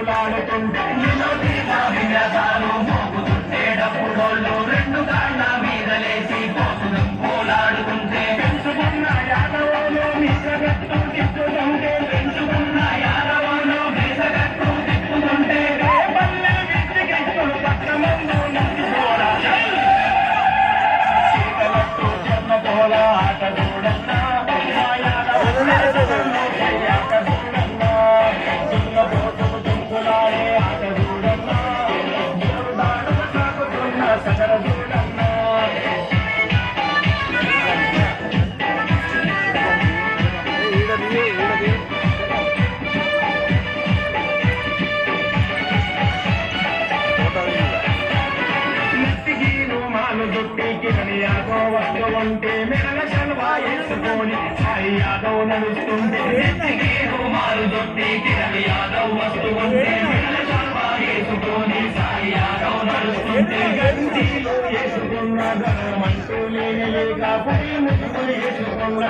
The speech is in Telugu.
దుంకులాడుతుంటే విన్యాసాలు మోగుతుంటే డప్పుడోళ్ళు రెండు కాళ్ళ మీద లేచి పోసుదం పోలాడుతుంటే పెంచుకున్న యాదవులు మిసగట్టు తిప్పుతుంటే పెంచుకున్న యాదవులు మిసగట్టు తిప్పుతుంటే పల్లె విచ్చికెట్టులు పట్టమందు నచ్చుకోరా చీకలట్టు చెన్న పోల ఆట చూడన్నా వస్తుంటే మెడల చల్వా వేసుకొని సాయి యాదవ్ నడుస్తుంటే మారు దొట్టి కిరణ్ యాదవ్ వస్తుంటే మెడల చల్వా వేసుకొని సాయి యాదవ్ నడుస్తుంటే గంజీలు వేసుకున్న ధనమంటూ లేని లేక పులి ముసుగులు వేసుకున్న